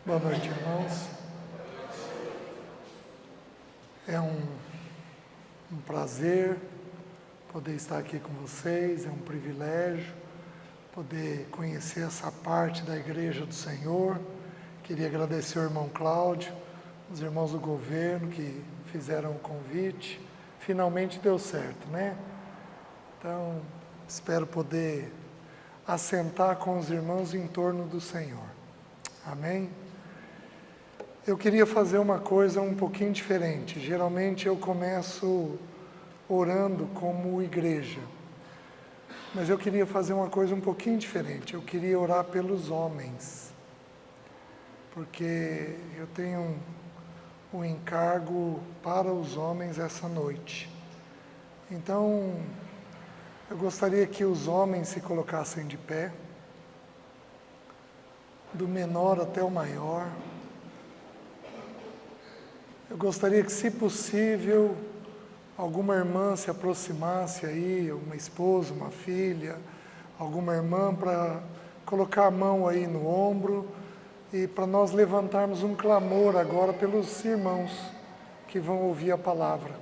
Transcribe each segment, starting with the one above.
Boa noite, irmãos. É um prazer poder estar aqui com vocês, é um privilégio poder conhecer essa parte da Igreja do Senhor. Queria agradecer ao irmão Cláudio, os irmãos do governo que fizeram o convite. Finalmente deu certo, né? Então, espero poder assentar com os irmãos em torno do Senhor. Amém? Eu queria fazer uma coisa um pouquinho diferente. Geralmente eu começo orando como igreja. Mas eu queria fazer uma coisa um pouquinho diferente. Eu queria orar pelos homens. Porque eu tenho um encargo para os homens essa noite. Então, eu gostaria que os homens se colocassem de pé, do menor até o maior. Eu gostaria que, se possível, alguma irmã se aproximasse aí, uma esposa, uma filha, alguma irmã, para colocar a mão aí no ombro e para nós levantarmos um clamor agora pelos irmãos que vão ouvir a palavra.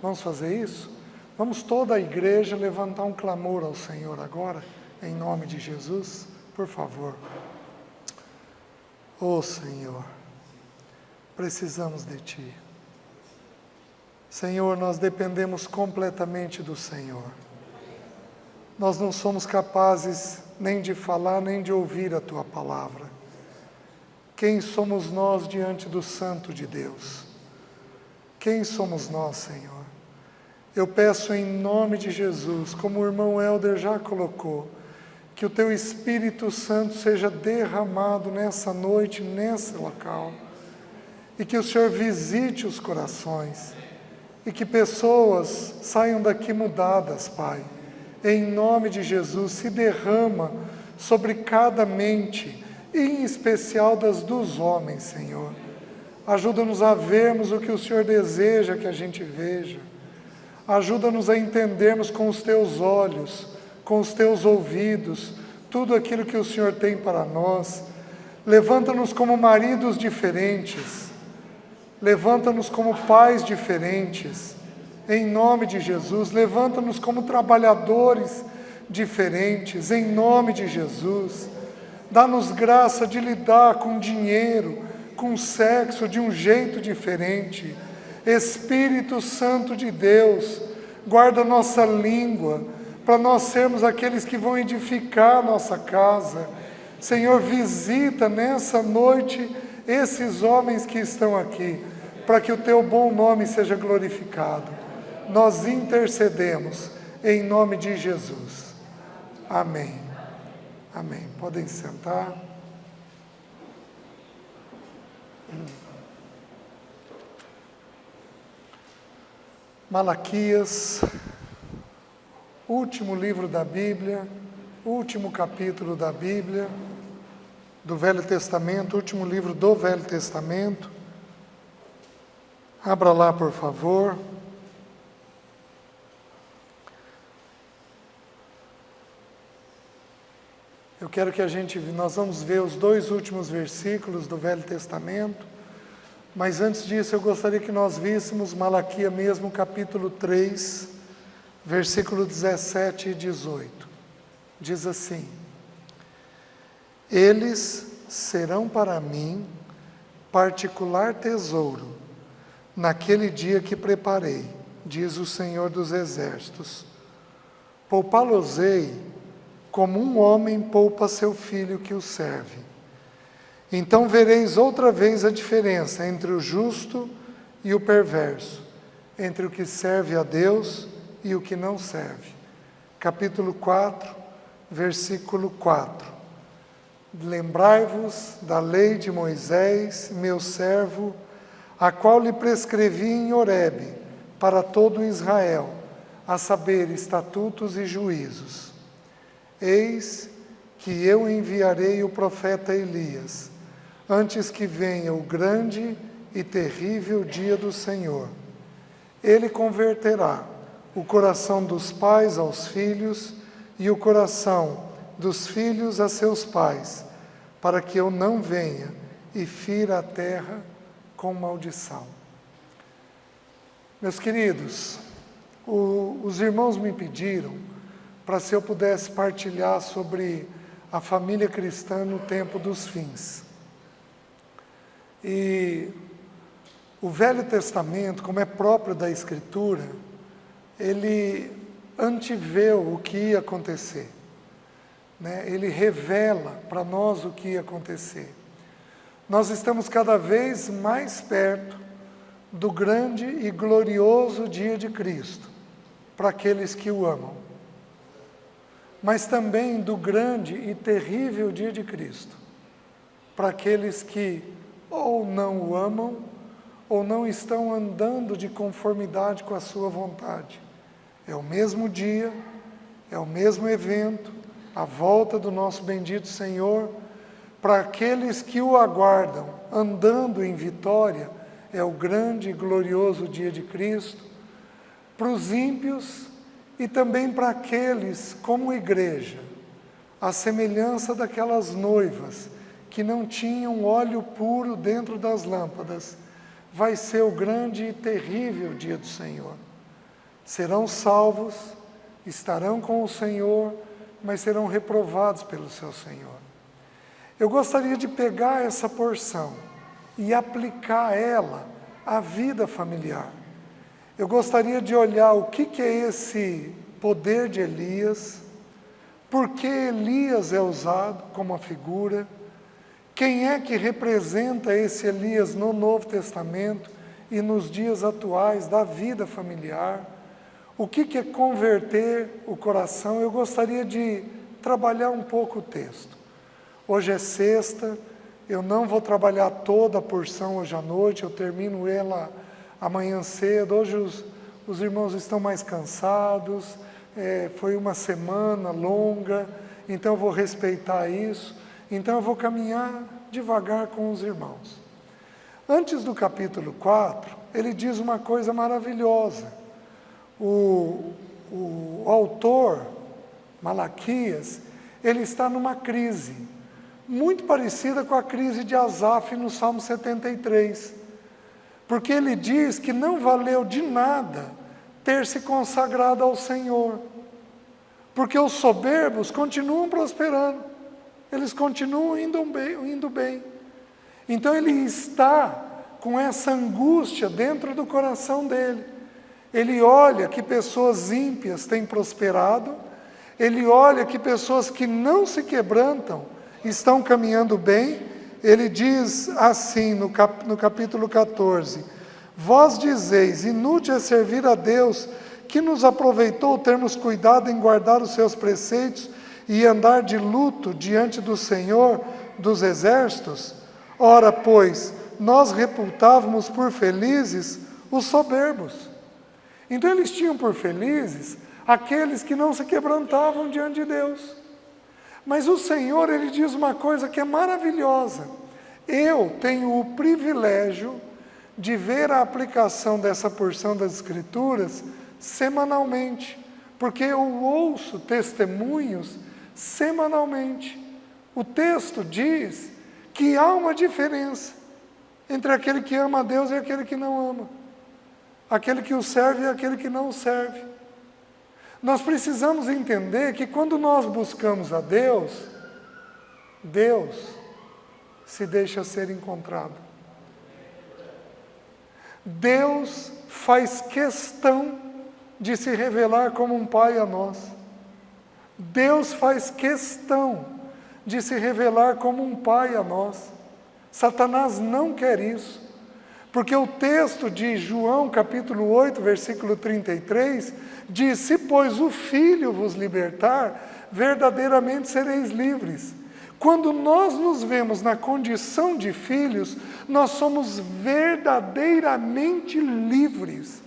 Vamos fazer isso? Vamos toda a igreja levantar um clamor ao Senhor agora, em nome de Jesus, por favor. Ó Senhor, precisamos de Ti. Senhor, nós dependemos completamente do Senhor. Nós não somos capazes nem de falar, nem de ouvir a Tua palavra. Quem somos nós diante do Santo de Deus? Quem somos nós, Senhor? Eu peço em nome de Jesus, como o irmão Helder já colocou, que o Teu Espírito Santo seja derramado nessa noite, nesse local, e que o Senhor visite os corações, e que pessoas saiam daqui mudadas, Pai. Em nome de Jesus, se derrama sobre cada mente, em especial dos homens, Senhor. Ajuda-nos a vermos o que o Senhor deseja que a gente veja. Ajuda-nos a entendermos com os Teus olhos, com os Teus ouvidos, tudo aquilo que o Senhor tem para nós. Levanta-nos como maridos diferentes. Levanta-nos como pais diferentes. Em nome de Jesus, levanta-nos como trabalhadores diferentes. Em nome de Jesus. Dá-nos graça de lidar com dinheiro, com sexo de um jeito diferente. Espírito Santo de Deus, guarda nossa língua, para nós sermos aqueles que vão edificar nossa casa. Senhor, visita nessa noite esses homens que estão aqui, para que o Teu bom nome seja glorificado. Nós intercedemos em nome de Jesus. Amém. Amém. Podem sentar. Malaquias, último livro da Bíblia, último capítulo da Bíblia, do Velho Testamento, último livro do Velho Testamento. Abra lá, por favor. Eu quero que nós vamos ver os 2 últimos versículos do Velho Testamento, mas antes disso eu gostaria que nós víssemos Malaquias mesmo, capítulo 3, versículo 17 e 18. Diz assim: Eles serão para mim particular tesouro, naquele dia que preparei, diz o Senhor dos Exércitos. Poupá-los-ei como um homem poupa seu filho que o serve. Então vereis outra vez a diferença entre o justo e o perverso, entre o que serve a Deus e o que não serve. Capítulo 4, versículo 4. Lembrai-vos da lei de Moisés, meu servo, a qual lhe prescrevi em Horebe, para todo Israel, a saber, estatutos e juízos. Eis que eu enviarei o profeta Elias, antes que venha o grande e terrível dia do Senhor. Ele converterá o coração dos pais aos filhos e o coração dos filhos a seus pais, para que eu não venha e fira a terra com maldição. Meus queridos, os irmãos me pediram para se eu pudesse partilhar sobre a família cristã no tempo dos fins. E o Velho Testamento, como é próprio da Escritura, ele anteveu o que ia acontecer, né? Ele revela para nós o que ia acontecer. Nós estamos cada vez mais perto do grande e glorioso dia de Cristo, para aqueles que o amam, mas também do grande e terrível dia de Cristo, para aqueles que ou não o amam, ou não estão andando de conformidade com a sua vontade. É o mesmo dia, é o mesmo evento, a volta do nosso bendito Senhor. Para aqueles que o aguardam, andando em vitória, é o grande e glorioso dia de Cristo. Para os ímpios e também para aqueles, como igreja, a semelhança daquelas noivas que não tinham óleo puro dentro das lâmpadas, vai ser o grande e terrível dia do Senhor. Serão salvos, estarão com o Senhor, mas serão reprovados pelo seu Senhor. Eu gostaria de pegar essa porção e aplicar ela à vida familiar. Eu gostaria de olhar o que é esse poder de Elias, por que Elias é usado como a figura, quem é que representa esse Elias no Novo Testamento e nos dias atuais da vida familiar, o que é converter o coração. Eu gostaria de trabalhar um pouco o texto. Hoje é sexta, eu não vou trabalhar toda a porção hoje à noite, eu termino ela amanhã cedo. Hoje os irmãos estão mais cansados, foi uma semana longa, então eu vou respeitar isso, então eu vou caminhar devagar com os irmãos. Antes do capítulo 4, ele diz uma coisa maravilhosa. O autor, Malaquias, ele está numa crise, muito parecida com a crise de Asaf no Salmo 73, porque ele diz que não valeu de nada ter se consagrado ao Senhor, porque os soberbos continuam prosperando, eles continuam indo bem. Então ele está com essa angústia dentro do coração dele. Ele olha que pessoas ímpias têm prosperado, ele olha que pessoas que não se quebrantam estão caminhando bem. Ele diz assim no capítulo 14: vós dizeis, inútil é servir a Deus, que nos aproveitou termos cuidado em guardar os seus preceitos e andar de luto diante do Senhor dos exércitos? Ora, pois, nós reputávamos por felizes os soberbos. Então eles tinham por felizes aqueles que não se quebrantavam diante de Deus. Mas o Senhor, ele diz uma coisa que é maravilhosa. Eu tenho o privilégio de ver a aplicação dessa porção das Escrituras semanalmente, porque eu ouço testemunhos semanalmente. O texto diz que há uma diferença entre aquele que ama a Deus e aquele que não ama, aquele que o serve e aquele que não o serve. Nós precisamos entender que quando nós buscamos a Deus, Deus se deixa ser encontrado. Deus faz questão de se revelar como um pai a nós. Deus faz questão de se revelar como um pai a nós. Satanás não quer isso, porque o texto de João capítulo 8, versículo 33, diz: se pois o Filho vos libertar, verdadeiramente sereis livres. Quando nós nos vemos na condição de filhos, nós somos verdadeiramente livres.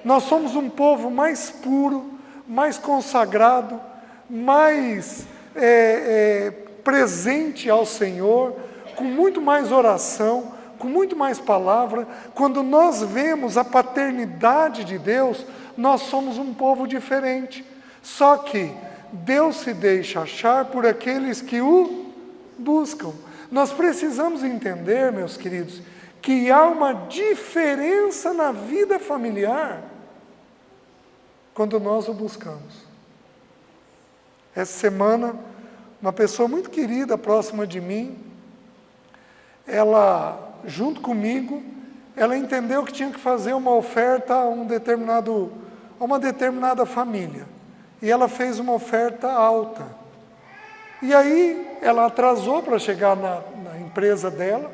Nós somos um povo mais puro, mais consagrado, mais presente ao Senhor, com muito mais oração, com muito mais palavra. Quando nós vemos a paternidade de Deus, nós somos um povo diferente. Só que Deus se deixa achar por aqueles que o buscam. Nós precisamos entender, meus queridos, que há uma diferença na vida familiar quando nós o buscamos. Essa semana, uma pessoa muito querida, próxima de mim, ela, junto comigo, ela entendeu que tinha que fazer uma oferta a uma determinada família. E ela fez uma oferta alta. E aí, ela atrasou para chegar na empresa dela,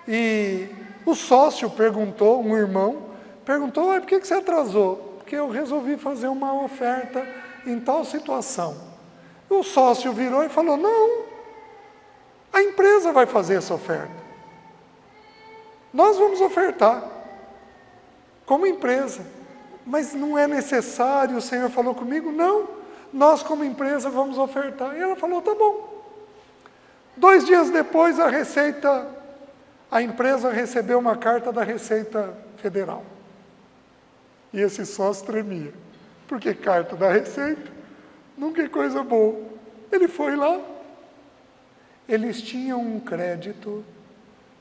e o sócio perguntou, um irmão, perguntou, por que você atrasou? Porque eu resolvi fazer uma oferta em tal situação. O sócio virou e falou, não, a empresa vai fazer essa oferta. Nós vamos ofertar, como empresa. Mas não é necessário, o Senhor falou comigo, não, nós como empresa vamos ofertar. E ela falou, tá bom. 2 dias depois a empresa recebeu uma carta da Receita Federal. E esse sócio tremia, porque carta da Receita nunca é coisa boa. Ele foi lá, eles tinham um crédito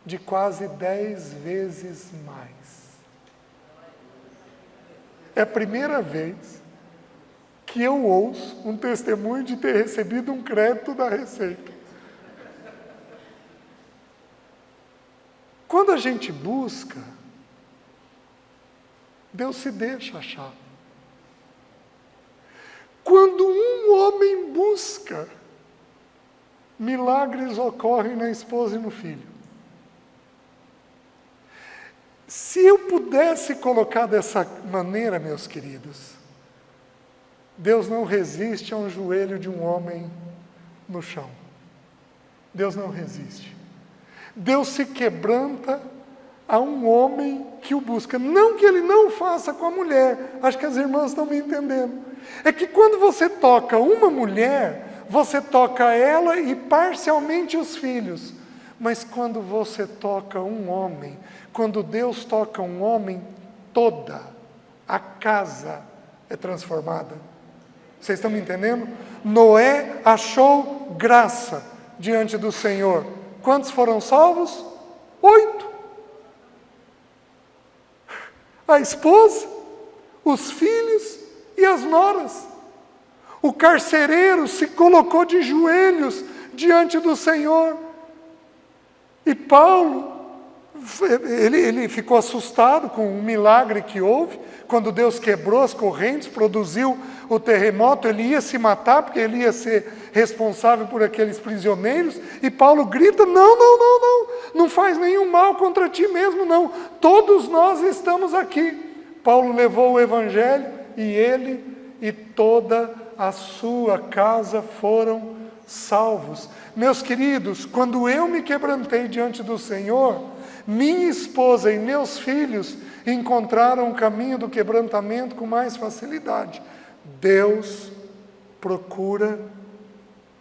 de quase 10 vezes mais. É a primeira vez que eu ouço um testemunho de ter recebido um crédito da Receita. Quando a gente busca, Deus se deixa achar. Quando um homem busca, milagres ocorrem na esposa e no filho. Se eu pudesse colocar dessa maneira, meus queridos, Deus não resiste a um joelho de um homem no chão. Deus não resiste. Deus se quebranta a um homem que o busca. Não que ele não faça com a mulher. Acho que as irmãs estão me entendendo. É que quando você toca uma mulher, você toca ela e parcialmente os filhos. Mas quando você toca um homem, quando Deus toca um homem, toda a casa é transformada. Vocês estão me entendendo? Noé achou graça diante do Senhor. Quantos foram salvos? 8. A esposa, os filhos e as noras. O carcereiro se colocou de joelhos diante do Senhor. E Paulo, ele ficou assustado com o milagre que houve. Quando Deus quebrou as correntes, produziu o terremoto, ele ia se matar, porque ele ia ser responsável por aqueles prisioneiros. E Paulo grita, não faz nenhum mal contra ti mesmo, não. Todos nós estamos aqui. Paulo levou o evangelho e ele e toda a sua casa foram salvos. Meus queridos, quando eu me quebrantei diante do Senhor, minha esposa e meus filhos encontraram o caminho do quebrantamento com mais facilidade. Deus procura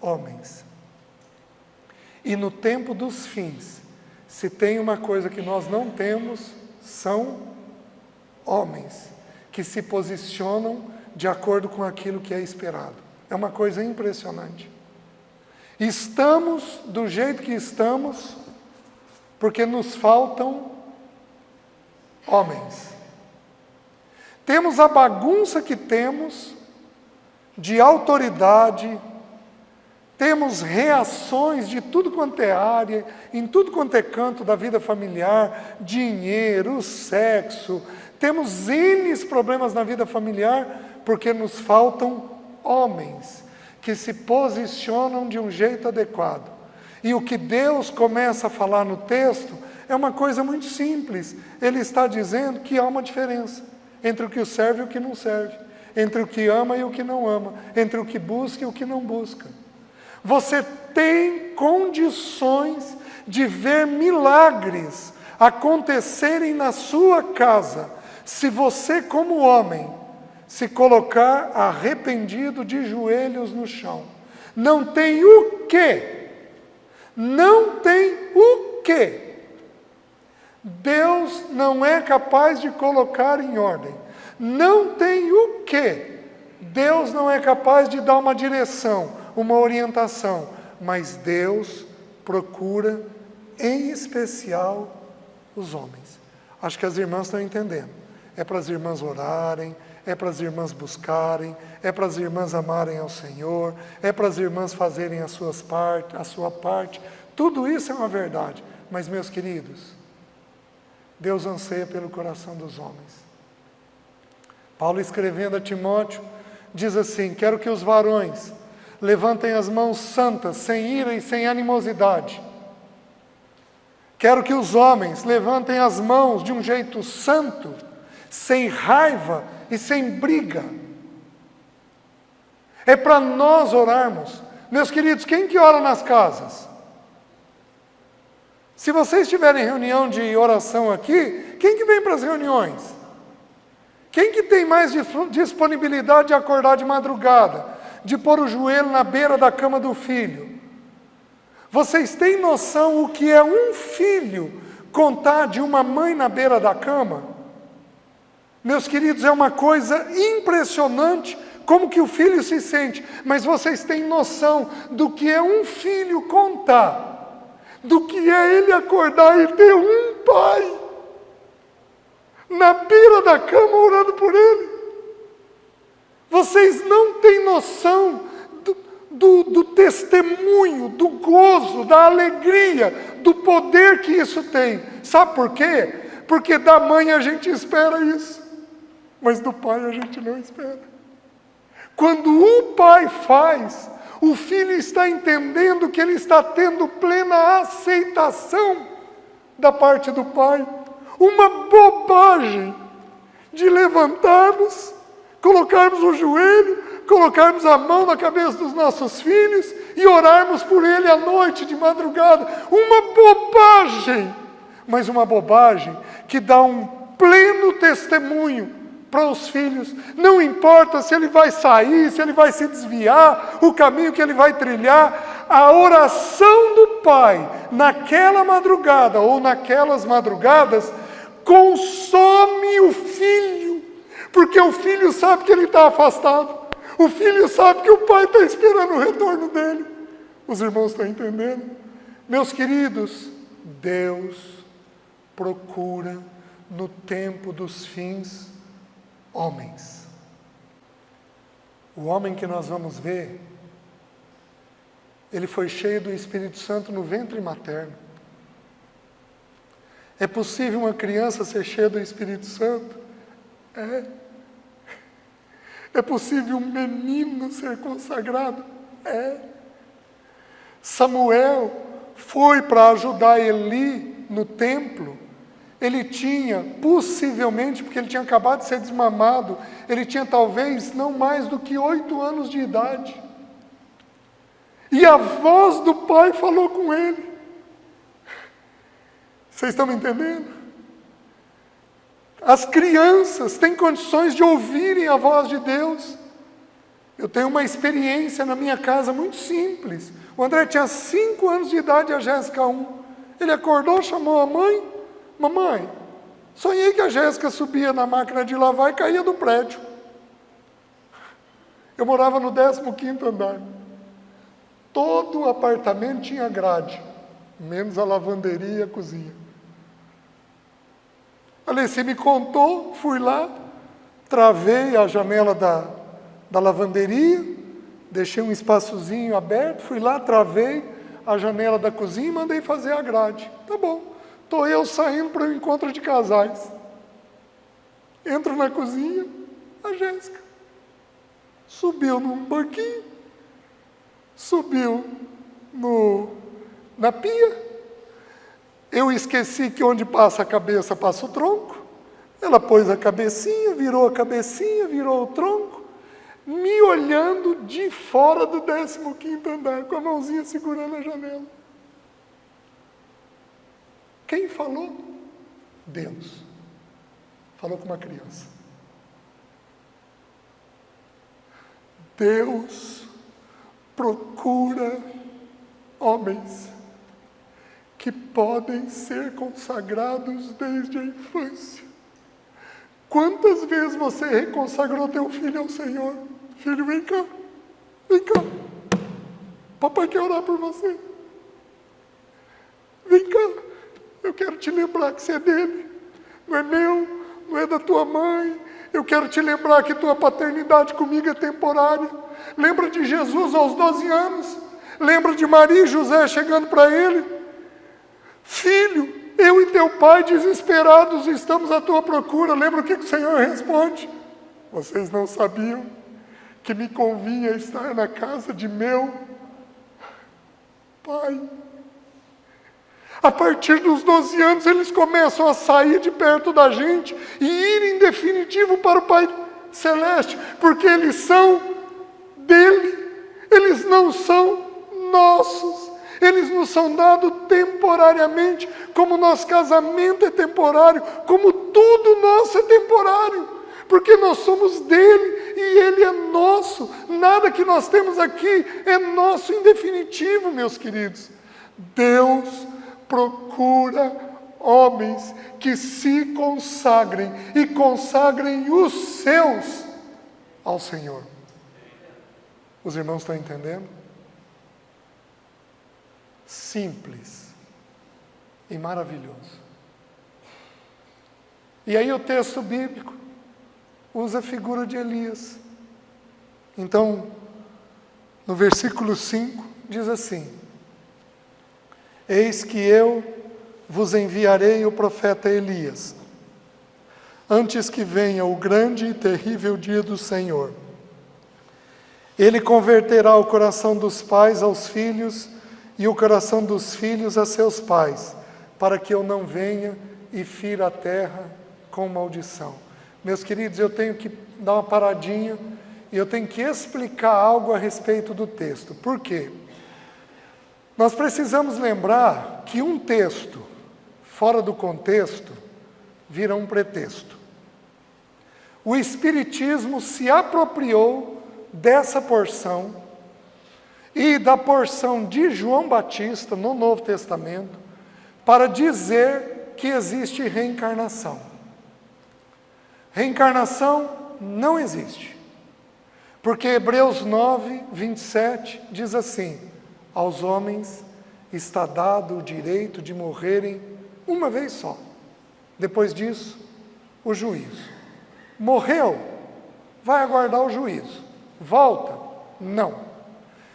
homens. E no tempo dos fins, se tem uma coisa que nós não temos, são homens que se posicionam de acordo com aquilo que é esperado. É uma coisa impressionante. Estamos do jeito que estamos porque nos faltam homens. Temos a bagunça que temos de autoridade, temos reações de tudo quanto é área, em tudo quanto é canto da vida familiar, dinheiro, sexo, temos N problemas na vida familiar porque nos faltam homens que se posicionam de um jeito adequado. E o que Deus começa a falar no texto é uma coisa muito simples. Ele está dizendo que há uma diferença entre o que serve e o que não serve, entre o que ama e o que não ama, entre o que busca e o que não busca. Você tem condições de ver milagres acontecerem na sua casa, se você, como homem, se colocar arrependido de joelhos no chão. Não tem o quê? Não tem o quê? Deus não é capaz de colocar em ordem. Não tem o quê? Deus não é capaz de dar uma direção, uma orientação. Mas Deus procura, em especial, os homens. Acho que as irmãs estão entendendo. É para as irmãs orarem, é para as irmãs buscarem, é para as irmãs amarem ao Senhor, é para as irmãs fazerem a sua parte. Tudo isso é uma verdade. Mas, meus queridos, Deus anseia pelo coração dos homens. Paulo, escrevendo a Timóteo, diz assim: quero que os varões levantem as mãos santas, sem ira e sem animosidade. Quero que os homens levantem as mãos de um jeito santo, sem raiva e sem briga. É para nós orarmos. Meus queridos, quem que ora nas casas? Se vocês tiverem reunião de oração aqui, quem que vem para as reuniões? Quem que tem mais disponibilidade de acordar de madrugada, de pôr o joelho na beira da cama do filho? Vocês têm noção o que é um filho contar de uma mãe na beira da cama? Meus queridos, é uma coisa impressionante como que o filho se sente. Mas vocês têm noção do que é um filho contar, do que é ele acordar e ter um pai na beira da cama orando por ele? Vocês não têm noção do testemunho, do gozo, da alegria, do poder que isso tem. Sabe por quê? Porque da mãe a gente espera isso, mas do pai a gente não espera. Quando o pai faz, o filho está entendendo que ele está tendo plena aceitação da parte do pai. Uma bobagem de levantarmos, colocarmos o joelho, colocarmos a mão na cabeça dos nossos filhos e orarmos por ele à noite, de madrugada. Uma bobagem, mas uma bobagem que dá um pleno testemunho para os filhos. Não importa se ele vai sair, se ele vai se desviar, o caminho que ele vai trilhar, a oração do pai naquela madrugada ou naquelas madrugadas consome o filho, porque o filho sabe que ele está afastado. O filho sabe que o pai está esperando o retorno dele. Os irmãos estão entendendo? Meus queridos, Deus procura no tempo dos fins homens. O homem que nós vamos ver, ele foi cheio do Espírito Santo no ventre materno. É possível uma criança ser cheia do Espírito Santo? É. É possível um menino ser consagrado? É. Samuel foi para ajudar Eli no templo. Ele tinha, possivelmente, porque ele tinha acabado de ser desmamado, ele tinha talvez não mais do que 8 anos de idade. E a voz do pai falou com ele. Vocês estão me entendendo? As crianças têm condições de ouvirem a voz de Deus. Eu tenho uma experiência na minha casa muito simples. O André tinha 5 anos de idade e a Jéssica 1. Ele acordou, chamou a mãe. Mamãe, sonhei que a Jéssica subia na máquina de lavar e caía do prédio. Eu morava no 15º andar. Todo o apartamento tinha grade, menos a lavanderia e a cozinha. Falei, você me contou, fui lá, travei a janela da lavanderia, deixei um espaçozinho aberto, fui lá, travei a janela da cozinha e mandei fazer a grade. Tá bom, estou eu saindo para o encontro de casais. Entro na cozinha, a Jéssica subiu num banquinho, subiu na pia. Eu esqueci que onde passa a cabeça, passa o tronco. Ela pôs a cabecinha, virou o tronco, me olhando de fora do 15º andar, com a mãozinha segurando a janela. Quem falou? Deus. Falou com uma criança. Deus procura homens que podem ser consagrados desde a infância. Quantas vezes você reconsagrou teu filho ao Senhor? Filho, vem cá. Papai quer orar por você. Vem cá, eu quero te lembrar que você é dele. Não é meu, não é da tua mãe. Eu quero te lembrar que tua paternidade comigo é temporária. Lembra de Jesus aos 12 anos. Lembra de Maria e José chegando para ele. Filho, eu e teu pai desesperados estamos à tua procura. Lembra o que o Senhor responde? Vocês não sabiam que me convinha estar na casa de meu pai. A partir dos 12 anos, eles começam a sair de perto da gente e ir em definitivo para o Pai Celeste, porque eles são dele, eles não são nossos, eles nos são dados temporariamente, como o nosso casamento é temporário, como tudo nosso é temporário, porque nós somos dele e ele é nosso, nada que nós temos aqui é nosso em definitivo, meus queridos. Deus procura homens que se consagrem e consagrem os seus ao Senhor. Os irmãos estão entendendo? Simples e maravilhoso. E aí o texto bíblico usa a figura de Elias. Então, no versículo 5, diz assim: eis que eu vos enviarei o profeta Elias, antes que venha o grande e terrível dia do Senhor. Ele converterá o coração dos pais aos filhos e o coração dos filhos a seus pais, para que eu não venha e fira a terra com maldição. Meus queridos, eu tenho que dar uma paradinha e eu tenho que explicar algo a respeito do texto. Por quê? Nós precisamos lembrar que um texto fora do contexto vira um pretexto. O Espiritismo se apropriou dessa porção e da porção de João Batista no Novo Testamento para dizer que existe reencarnação. Reencarnação não existe, porque Hebreus 9, 27 diz assim: aos homens está dado o direito de morrerem uma vez só. Depois disso, o juízo. Morreu, vai aguardar o juízo. Volta? Não.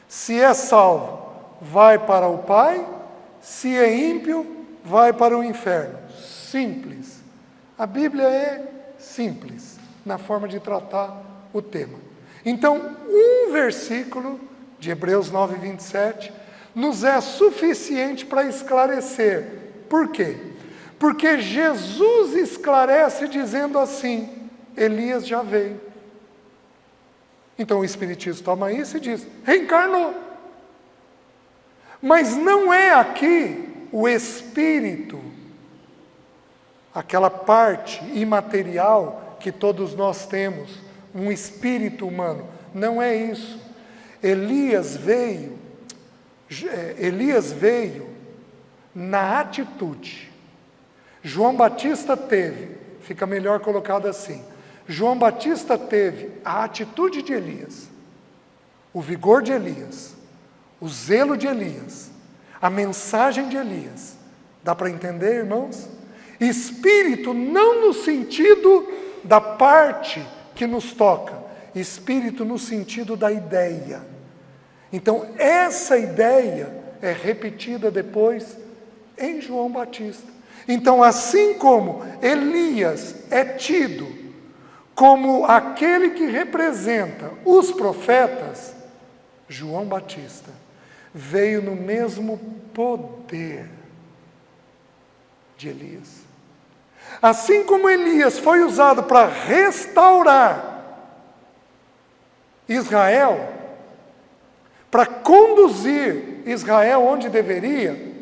Se é salvo, vai para o Pai. Se é ímpio, vai para o inferno. Simples. A Bíblia é simples na forma de tratar o tema. Então, um versículo de Hebreus 9, 27, nos é suficiente para esclarecer. Por quê? Porque Jesus esclarece dizendo assim: Elias já veio. Então o Espiritismo toma isso e diz: reencarnou. Mas não é aqui o Espírito, aquela parte imaterial que todos nós temos, um espírito humano. Não é isso. Elias veio na atitude. João Batista teve, fica melhor colocado assim, João Batista teve a atitude de Elias, o vigor de Elias, o zelo de Elias, a mensagem de Elias. Dá para entender, irmãos? Espírito não no sentido da parte que nos toca, espírito no sentido da ideia. Então, essa ideia é repetida depois em João Batista. Então, assim como Elias é tido como aquele que representa os profetas, João Batista veio no mesmo poder de Elias. Assim como Elias foi usado para restaurar Israel, para conduzir Israel onde deveria,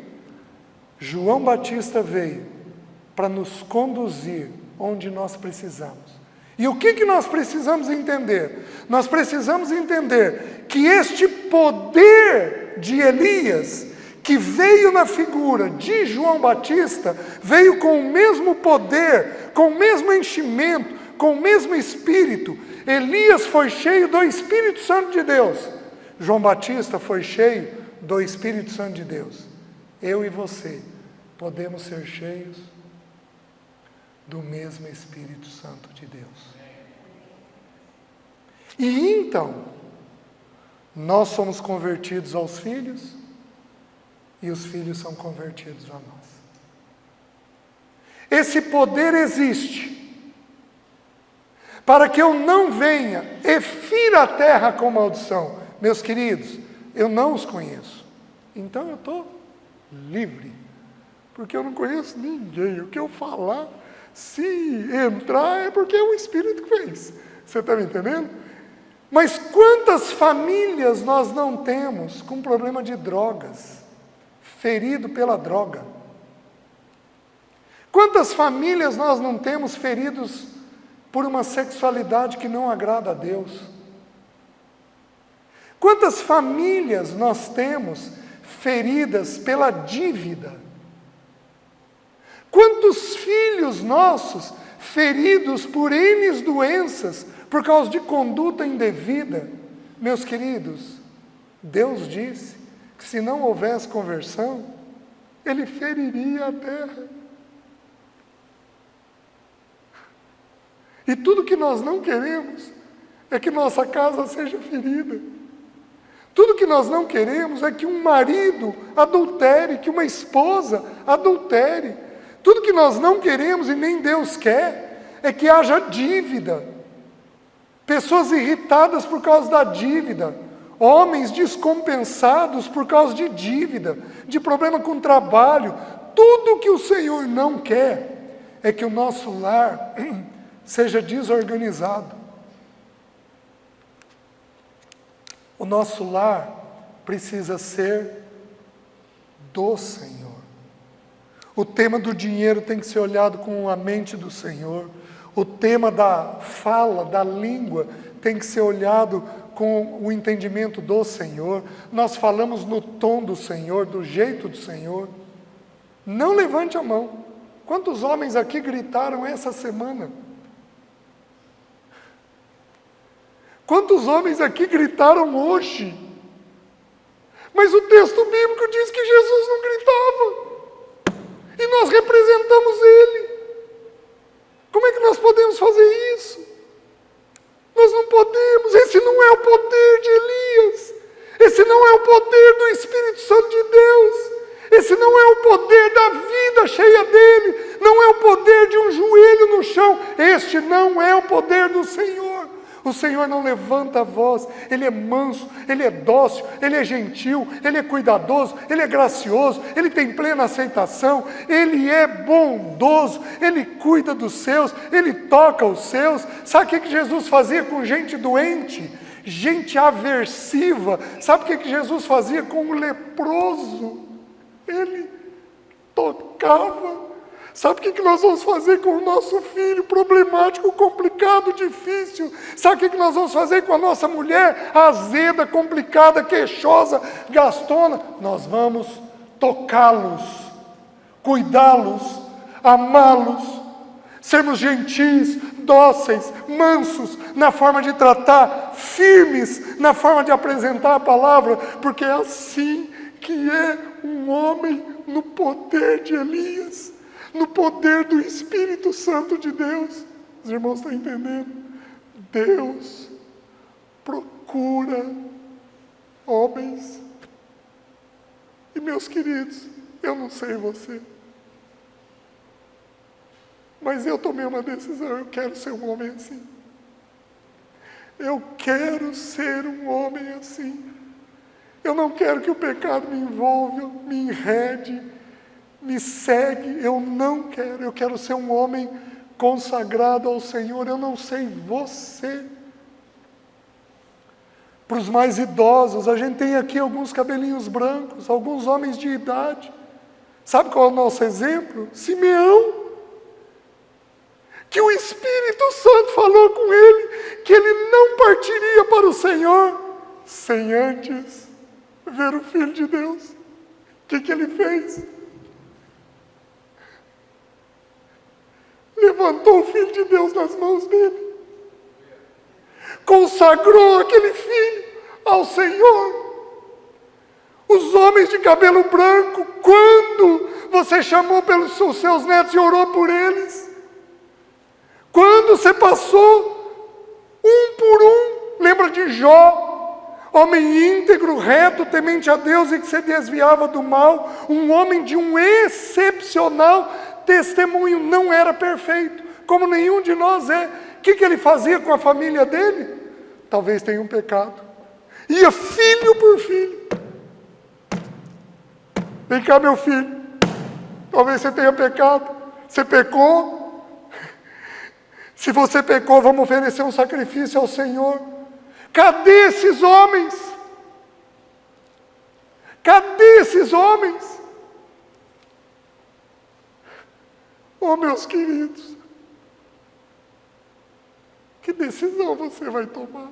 João Batista veio para nos conduzir onde nós precisamos. E o que nós precisamos entender? Nós precisamos entender que este poder de Elias, que veio na figura de João Batista, veio com o mesmo poder, com o mesmo enchimento, com o mesmo Espírito. Elias foi cheio do Espírito Santo de Deus. João Batista foi cheio do Espírito Santo de Deus. Eu e você podemos ser cheios do mesmo Espírito Santo de Deus. E então, nós somos convertidos aos filhos e os filhos são convertidos a nós. Esse poder existe para que eu não venha e fira a terra com maldição. Meus queridos, eu não os conheço. Então eu estou livre, porque eu não conheço ninguém. O que eu falar, se entrar, é porque é o Espírito que fez. Você está me entendendo? Mas quantas famílias nós não temos com problema de drogas, ferido pela droga? Quantas famílias nós não temos feridos por uma sexualidade que não agrada a Deus? Quantas famílias nós temos feridas pela dívida? Quantos filhos nossos feridos por N doenças, por causa de conduta indevida? Meus queridos, Deus disse que se não houvesse conversão, Ele feriria a terra. E tudo que nós não queremos é que nossa casa seja ferida. Tudo que nós não queremos é que um marido adultere, que uma esposa adultere. Tudo que nós não queremos e nem Deus quer é que haja dívida. Pessoas irritadas por causa da dívida. Homens descompensados por causa de dívida, de problema com trabalho. Tudo que o Senhor não quer é que o nosso lar seja desorganizado. O nosso lar precisa ser do Senhor. O tema do dinheiro tem que ser olhado com a mente do Senhor. O tema da fala, da língua, tem que ser olhado com o entendimento do Senhor. Nós falamos no tom do Senhor, do jeito do Senhor. Não levante a mão. Quantos homens aqui gritaram essa semana? Quantos homens aqui gritaram hoje? Mas o texto bíblico diz que Jesus não gritava. E nós representamos Ele. Como é que nós podemos fazer isso? Nós não podemos. Esse não é o poder de Elias. Esse não é o poder do Espírito Santo de Deus. Esse não é o poder da vida cheia dele. Não é o poder de um joelho no chão. Este não é o poder do Senhor. O Senhor não levanta a voz, Ele é manso, Ele é dócil, Ele é gentil, Ele é cuidadoso, Ele é gracioso, Ele tem plena aceitação, Ele é bondoso, Ele cuida dos seus, Ele toca os seus. Sabe o que Jesus fazia com gente doente? Gente aversiva. Sabe o que Jesus fazia com o leproso? Ele tocava. Sabe o que nós vamos fazer com o nosso filho problemático, complicado, difícil? Sabe o que nós vamos fazer com a nossa mulher azeda, complicada, queixosa, gastona? Nós vamos tocá-los, cuidá-los, amá-los, sermos gentis, dóceis, mansos na forma de tratar, firmes na forma de apresentar a palavra, porque é assim que é um homem no poder de Elias. No poder do Espírito Santo de Deus. Os irmãos estão entendendo? Deus procura homens. E meus queridos, eu não sei você, mas eu tomei uma decisão. Eu quero ser um homem assim. Eu quero ser um homem assim. Eu não quero que o pecado me envolva, me enrede, me segue. Eu não quero. Eu quero ser um homem consagrado ao Senhor. Eu não sei você. Para os mais idosos, a gente tem aqui alguns cabelinhos brancos, alguns homens de idade. Sabe qual é o nosso exemplo? Simeão. Que o Espírito Santo falou com ele que ele não partiria para o Senhor sem antes ver o Filho de Deus. O que ele fez? Levantou o Filho de Deus nas mãos dele. Consagrou aquele filho ao Senhor. Os homens de cabelo branco, quando você chamou pelos seus netos e orou por eles? Quando você passou um por um, lembra de Jó, homem íntegro, reto, temente a Deus e que se desviava do mal, um homem de um excepcional testemunho, não era perfeito, como nenhum de nós é. O que ele fazia com a família dele? Talvez tenha um pecado. Ia filho por filho. Vem cá, meu filho. Talvez você tenha pecado. Você pecou. Se você pecou, vamos oferecer um sacrifício ao Senhor. Cadê esses homens? Cadê esses homens? Oh, meus queridos, que decisão você vai tomar?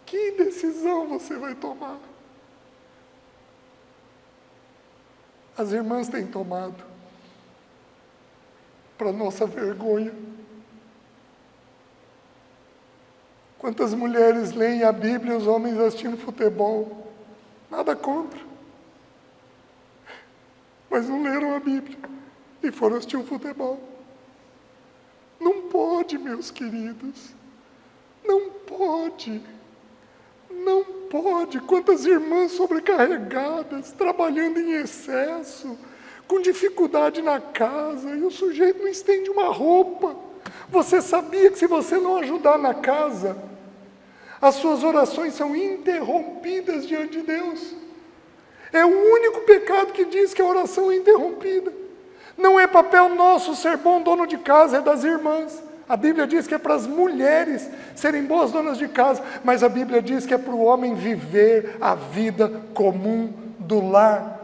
Que decisão você vai tomar? As irmãs têm tomado, para nossa vergonha. Quantas mulheres leem a Bíblia e os homens assistindo futebol? Nada contra. Mas não leram a Bíblia e foram assistir o futebol. Não pode, meus queridos. Não pode. Não pode. Quantas irmãs sobrecarregadas, trabalhando em excesso, com dificuldade na casa, e o sujeito não estende uma roupa. Você sabia que se você não ajudar na casa, as suas orações são interrompidas diante de Deus? É o único pecado que diz que a oração é interrompida. Não é papel nosso ser bom dono de casa, é das irmãs. A Bíblia diz que é para as mulheres serem boas donas de casa, mas a Bíblia diz que é para o homem viver a vida comum do lar.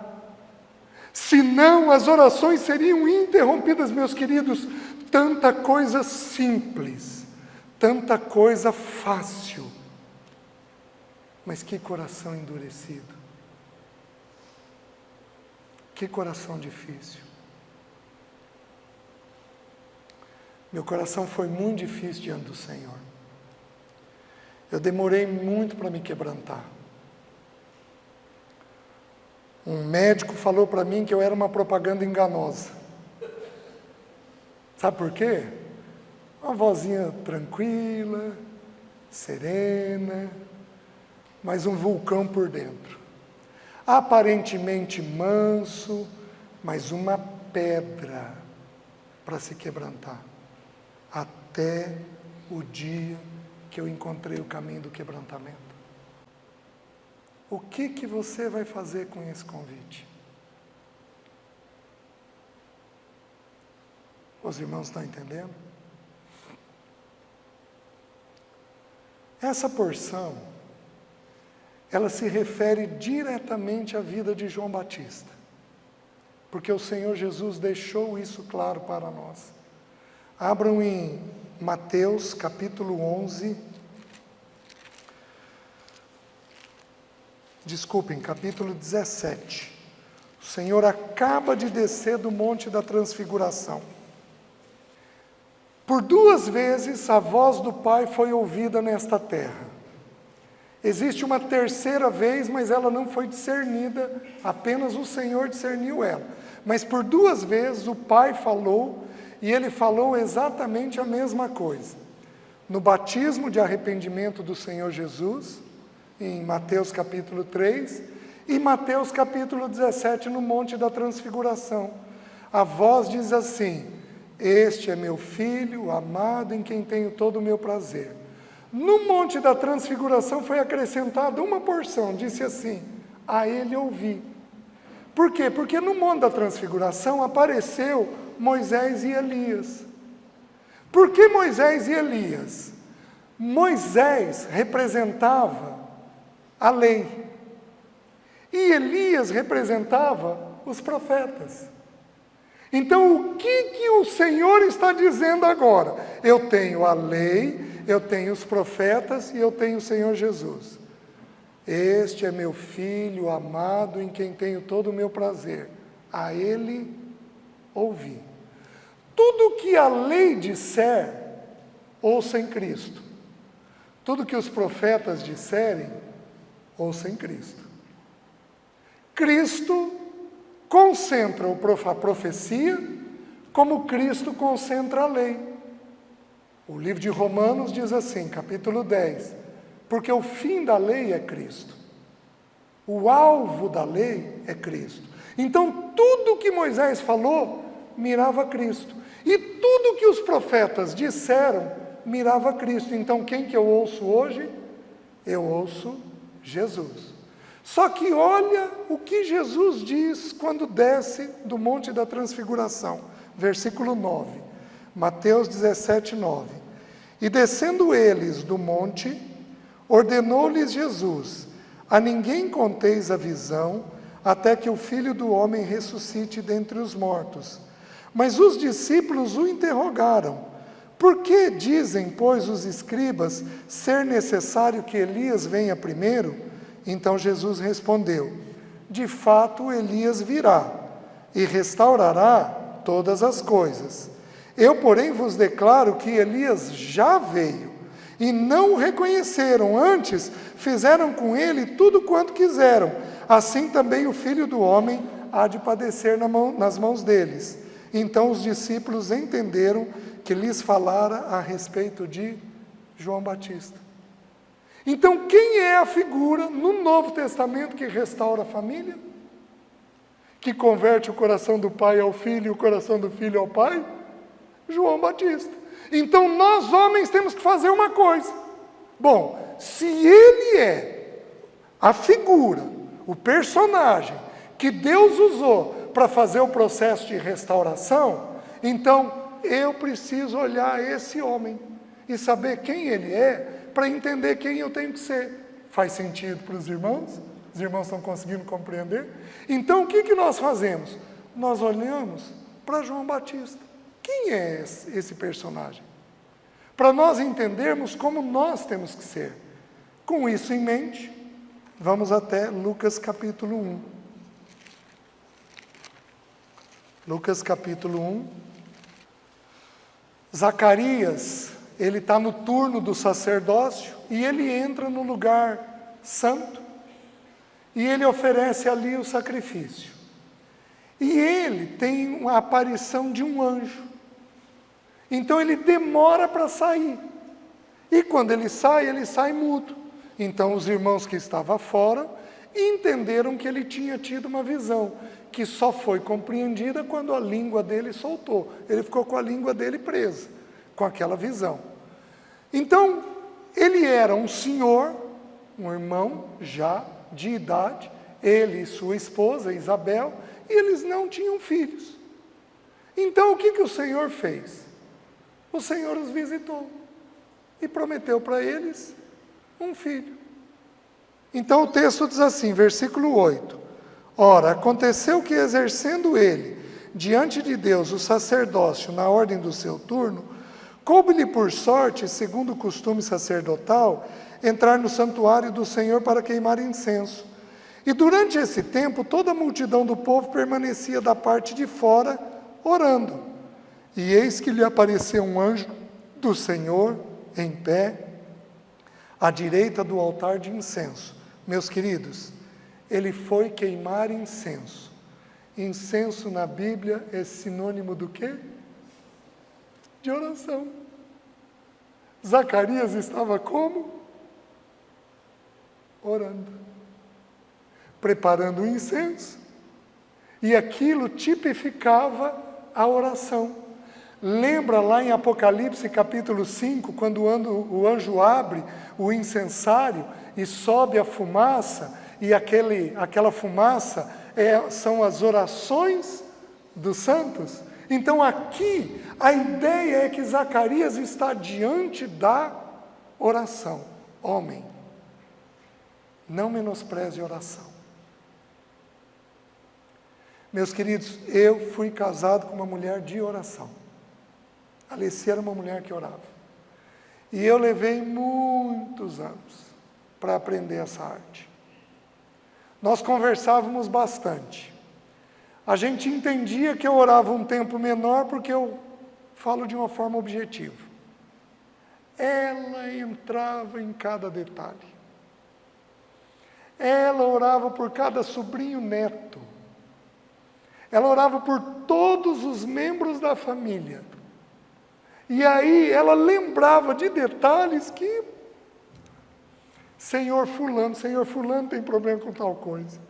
Senão as orações seriam interrompidas, meus queridos. Tanta coisa simples, tanta coisa fácil, mas que coração endurecido. Que coração difícil. Meu coração foi muito difícil diante do Senhor. Eu demorei muito para me quebrantar. Um médico falou para mim que eu era uma propaganda enganosa. Sabe por quê? Uma vozinha tranquila, serena, mas um vulcão por dentro. Aparentemente manso, mas uma pedra para se quebrantar. Até o dia que eu encontrei o caminho do quebrantamento. O que você vai fazer com esse convite? Os irmãos estão entendendo? Essa porção, ela se refere diretamente à vida de João Batista, porque o Senhor Jesus deixou isso claro para nós. Abram em Mateus capítulo 11, capítulo 17. O Senhor acaba de descer do Monte da Transfiguração. Por 2 vezes a voz do Pai foi ouvida nesta terra. Existe uma 3ª vez, mas ela não foi discernida, apenas o Senhor discerniu ela. Mas por 2 vezes o Pai falou, e Ele falou exatamente a mesma coisa. No batismo de arrependimento do Senhor Jesus, em Mateus capítulo 3, e Mateus capítulo 17, no Monte da Transfiguração. A voz diz assim: este é meu Filho amado, em quem tenho todo o meu prazer. No Monte da Transfiguração foi acrescentada uma porção, disse assim: a ele ouvi. Por quê? Porque no Monte da Transfiguração apareceu Moisés e Elias. Por que Moisés e Elias? Moisés representava a lei, e Elias representava os profetas. Então, o que o Senhor está dizendo agora? Eu tenho a lei, eu tenho os profetas e eu tenho o Senhor Jesus. Este é meu Filho amado, em quem tenho todo o meu prazer. A Ele ouvi. Tudo que a lei disser, ouça em Cristo. Tudo que os profetas disserem, ouça em Cristo. Cristo concentra a profecia, como Cristo concentra a lei. O livro de Romanos diz assim, capítulo 10, porque o fim da lei é Cristo. O alvo da lei é Cristo. Então, tudo que Moisés falou, mirava Cristo. E tudo que os profetas disseram, mirava Cristo. Então, quem que eu ouço hoje? Eu ouço Jesus. Só que olha o que Jesus diz quando desce do Monte da Transfiguração. Versículo 9. Mateus 17, 9. E descendo eles do monte, ordenou-lhes Jesus: a ninguém conteis a visão, até que o Filho do Homem ressuscite dentre os mortos. Mas os discípulos o interrogaram: por que dizem, pois, os escribas, ser necessário que Elias venha primeiro? Então Jesus respondeu: de fato Elias virá, e restaurará todas as coisas. Eu, porém, vos declaro que Elias já veio, e não o reconheceram, antes fizeram com ele tudo quanto quiseram. Assim também o Filho do Homem há de padecer nas mãos deles. Então os discípulos entenderam que lhes falara a respeito de João Batista. Então quem é a figura no Novo Testamento que restaura a família? Que converte o coração do pai ao filho e o coração do filho ao pai? João Batista. Então nós homens temos que fazer uma coisa. Bom, se ele é a figura, o personagem que Deus usou para fazer o processo de restauração, então eu preciso olhar esse homem e saber quem ele é para entender quem eu tenho que ser. Faz sentido para os irmãos? Os irmãos estão conseguindo compreender? Então o que nós fazemos? Nós olhamos para João Batista. Quem é esse personagem? Para nós entendermos como nós temos que ser. Com isso em mente, vamos até Lucas capítulo 1. Lucas capítulo 1. Zacarias, ele está no turno do sacerdócio e ele entra no lugar santo e ele oferece ali o sacrifício. E ele tem uma aparição de um anjo. Então ele demora para sair. E quando ele sai mudo. Então os irmãos que estavam fora entenderam que ele tinha tido uma visão, que só foi compreendida quando a língua dele soltou. Ele ficou com a língua dele presa, com aquela visão. Então, ele era um senhor, um irmão já de idade, ele e sua esposa Isabel, e eles não tinham filhos. Então, o que o Senhor fez? O Senhor os visitou e prometeu para eles um filho. Então o texto diz assim, versículo 8. Ora, aconteceu que exercendo ele, diante de Deus, o sacerdócio na ordem do seu turno, coube-lhe por sorte, segundo o costume sacerdotal, entrar no santuário do Senhor para queimar incenso. E durante esse tempo, toda a multidão do povo permanecia da parte de fora, orando. E eis que lhe apareceu um anjo do Senhor, em pé, à direita do altar de incenso. Meus queridos, ele foi queimar incenso. Incenso na Bíblia é sinônimo do quê? De oração. Zacarias estava como? Orando. Preparando o incenso. E aquilo tipificava a oração. Lembra lá em Apocalipse capítulo 5, quando o anjo abre o incensário e sobe a fumaça, e aquela fumaça são as orações dos santos? Então aqui, a ideia é que Zacarias está diante da oração. Homem, não menospreze a oração. Meus queridos, eu fui casado com uma mulher de oração. A Alessia era uma mulher que orava. E eu levei muitos anos para aprender essa arte. Nós conversávamos bastante. A gente entendia que eu orava um tempo menor porque eu falo de uma forma objetiva. Ela entrava em cada detalhe. Ela orava por cada sobrinho neto. Ela orava por todos os membros da família. E aí ela lembrava de detalhes que Senhor fulano tem problema com tal coisa.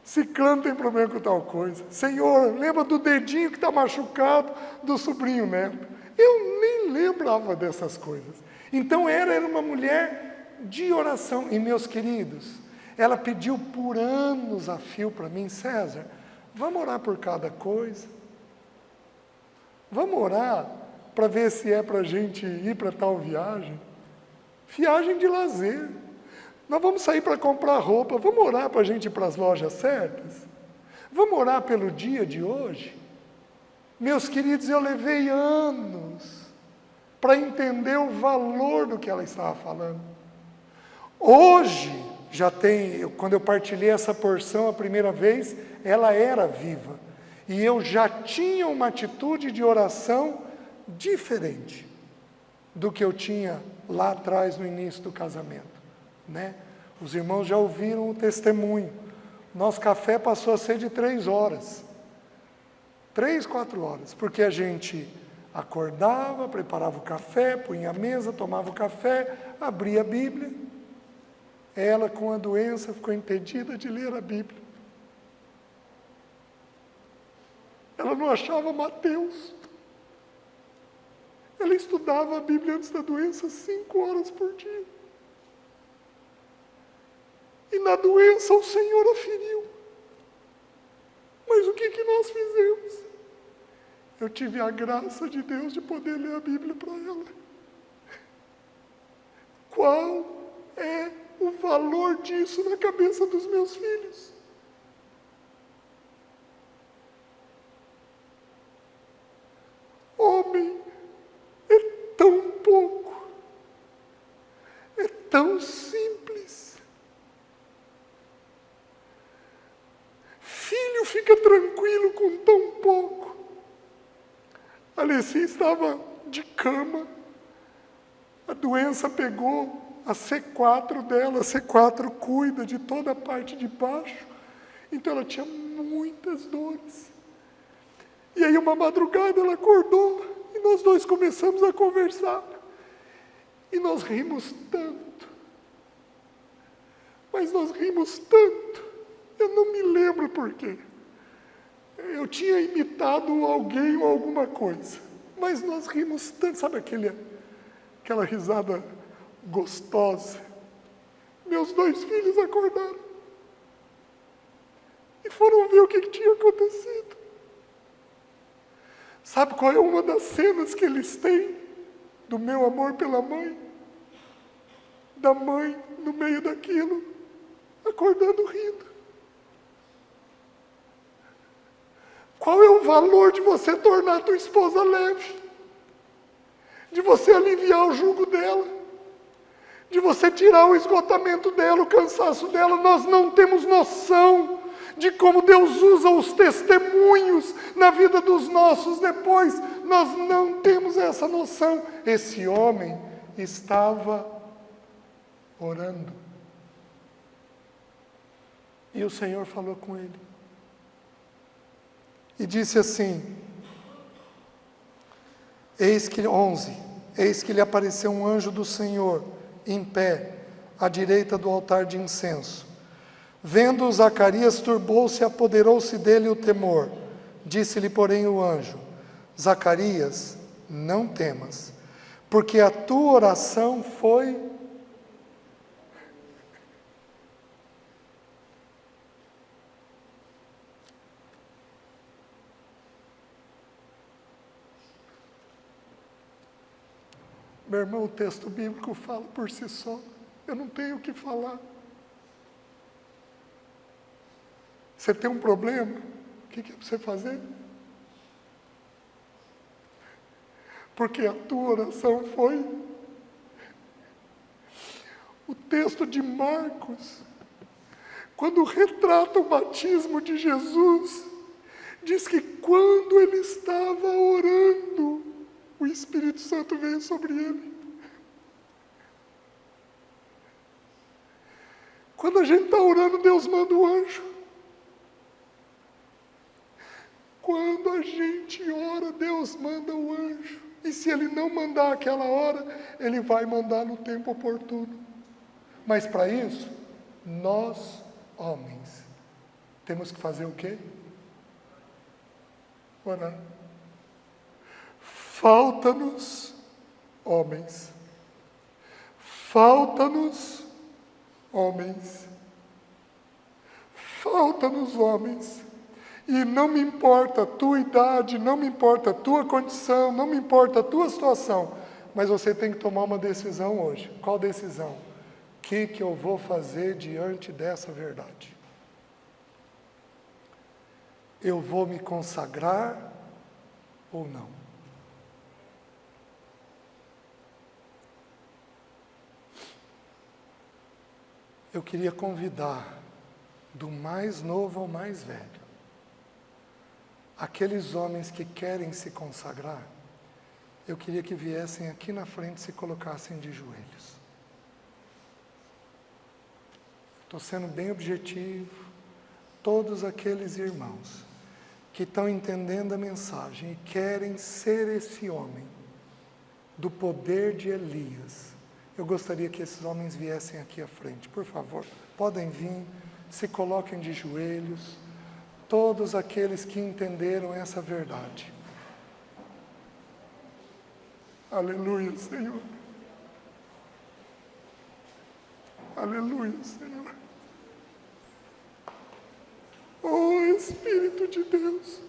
Ciclano tem problema com tal coisa. Senhor, lembra do dedinho que está machucado do sobrinho neto. Eu nem lembrava dessas coisas. Então era uma mulher de oração. E meus queridos, ela pediu por anos a fio para mim, César, vamos orar por cada coisa. Vamos orar para ver se é para a gente ir para tal viagem. Viagem de lazer. Nós vamos sair para comprar roupa. Vamos orar para a gente ir para as lojas certas. Vamos orar pelo dia de hoje. Meus queridos, eu levei anos para entender o valor do que ela estava falando. Hoje, quando eu partilhei essa porção a primeira vez, ela era viva. E eu já tinha uma atitude de oração diferente do que eu tinha lá atrás no início do casamento, né? Os irmãos já ouviram o testemunho. Nosso café passou a ser de 3 horas. 3, 4 horas, porque a gente acordava, preparava o café, punha a mesa, tomava o café, abria a Bíblia. Ela, com a doença, ficou impedida de ler a Bíblia. Ela não achava Mateus. Ela estudava a Bíblia antes da doença 5 horas por dia. E na doença o Senhor a feriu. Mas o que nós fizemos? Eu tive a graça de Deus de poder ler a Bíblia para ela. Qual é o valor disso na cabeça dos meus filhos? Homem é tão pouco, é tão simples. Filho fica tranquilo com tão pouco. A Alessia estava de cama, a doença pegou a C4 dela, a C4 cuida de toda a parte de baixo, então ela tinha muitas dores. E aí uma madrugada ela acordou e nós dois começamos a conversar. E nós rimos tanto, mas nós rimos tanto, eu não me lembro por quê. Eu tinha imitado alguém ou alguma coisa, mas nós rimos tanto, sabe aquela risada gostosa? Meus 2 filhos acordaram e foram ver o que tinha acontecido. Sabe qual é uma das cenas que eles têm do meu amor pela mãe? Da mãe, no meio daquilo, acordando rindo. Qual é o valor de você tornar a tua esposa leve? De você aliviar o jugo dela? De você tirar o esgotamento dela, o cansaço dela? Nós não temos noção de como Deus usa os testemunhos na vida dos nossos depois. Nós não temos essa noção. Esse homem estava orando. E o Senhor falou com ele. E disse assim, 11, eis que lhe apareceu um anjo do Senhor, em pé, à direita do altar de incenso. Vendo-o, Zacarias turbou-se e apoderou-se dele o temor. Disse-lhe, porém, o anjo, Zacarias, não temas, porque a tua oração foi... Meu irmão, o texto bíblico fala por si só. Eu não tenho o que falar. Você tem um problema? O que é para você fazer? Porque a tua oração foi... O texto de Marcos, quando retrata o batismo de Jesus, diz que quando ele estava orando, o Espírito Santo veio sobre ele. Quando a gente está orando, Deus manda o anjo. Quando a gente ora, Deus manda o anjo. E se Ele não mandar aquela hora, Ele vai mandar no tempo oportuno. Mas para isso, nós, homens, temos que fazer o quê? Orar. Falta-nos, homens. Falta-nos, homens. Falta-nos, homens. E não me importa a tua idade, não me importa a tua condição, não me importa a tua situação, mas você tem que tomar uma decisão hoje. Qual decisão? O que eu vou fazer diante dessa verdade? Eu vou me consagrar ou não? Eu queria convidar, do mais novo ao mais velho, aqueles homens que querem se consagrar, eu queria que viessem aqui na frente e se colocassem de joelhos. Estou sendo bem objetivo. Todos aqueles irmãos que estão entendendo a mensagem e querem ser esse homem do poder de Elias, eu gostaria que esses homens viessem aqui à frente. Por favor, podem vir, se coloquem de joelhos. Todos aqueles que entenderam essa verdade. Aleluia, Senhor. Aleluia, Senhor. Oh, Espírito de Deus.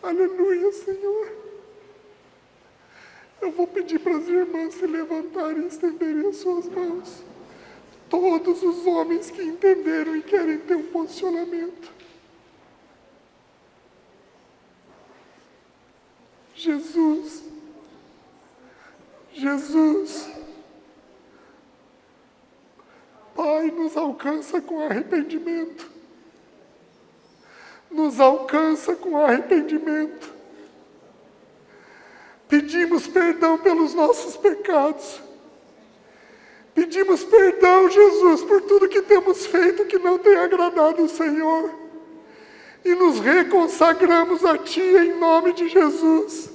Aleluia, Senhor. Eu vou pedir para as irmãs se levantarem e estenderem as suas mãos. Todos os homens que entenderam e querem ter um posicionamento. Jesus, Jesus, Pai, nos alcança com arrependimento, nos alcança com arrependimento. Pedimos perdão pelos nossos pecados, pedimos perdão, Jesus, por tudo que temos feito que não tem agradado o Senhor, e nos reconsagramos a Ti em nome de Jesus.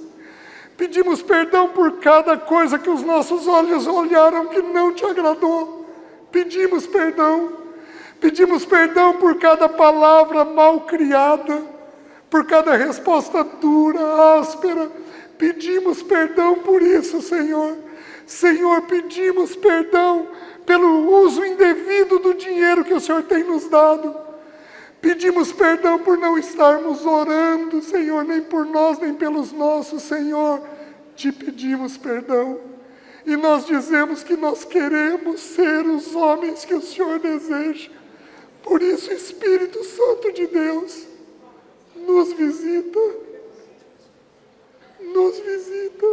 Pedimos perdão por cada coisa que os nossos olhos olharam que não Te agradou. Pedimos perdão por cada palavra mal criada, por cada resposta dura, áspera. Pedimos perdão por isso, Senhor. Senhor, pedimos perdão pelo uso indevido do dinheiro que o Senhor tem nos dado. Pedimos perdão por não estarmos orando, Senhor, nem por nós, nem pelos nossos, Senhor. Te pedimos perdão. E nós dizemos que nós queremos ser os homens que o Senhor deseja. Por isso, Espírito Santo de Deus, nos visita. Nos visita.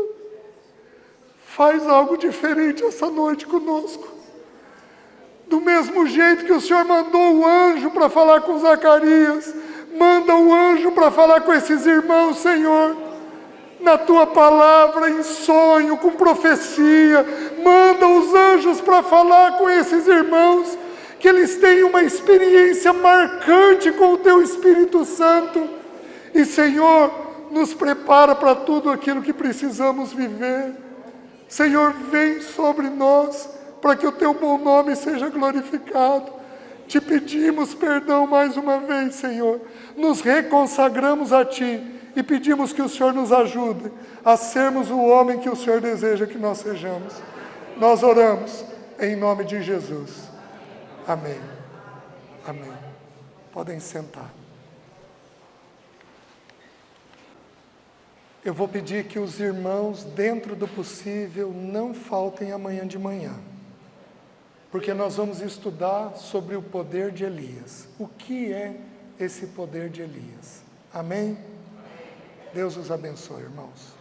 Faz algo diferente essa noite conosco. Do mesmo jeito que o Senhor mandou o anjo para falar com Zacarias, manda o anjo para falar com esses irmãos, Senhor. Na Tua palavra, em sonho, com profecia, manda os anjos para falar com esses irmãos, que eles tenham uma experiência marcante com o Teu Espírito Santo. E, Senhor, nos prepara para tudo aquilo que precisamos viver. Senhor, vem sobre nós, para que o Teu bom nome seja glorificado. Te pedimos perdão mais uma vez, Senhor. Nos reconsagramos a Ti e pedimos que o Senhor nos ajude a sermos o homem que o Senhor deseja que nós sejamos. Nós oramos em nome de Jesus. Amém. Amém. Podem sentar. Eu vou pedir que os irmãos, dentro do possível, não faltem amanhã de manhã, porque nós vamos estudar sobre o poder de Elias. O que é esse poder de Elias? Amém? Deus os abençoe, irmãos.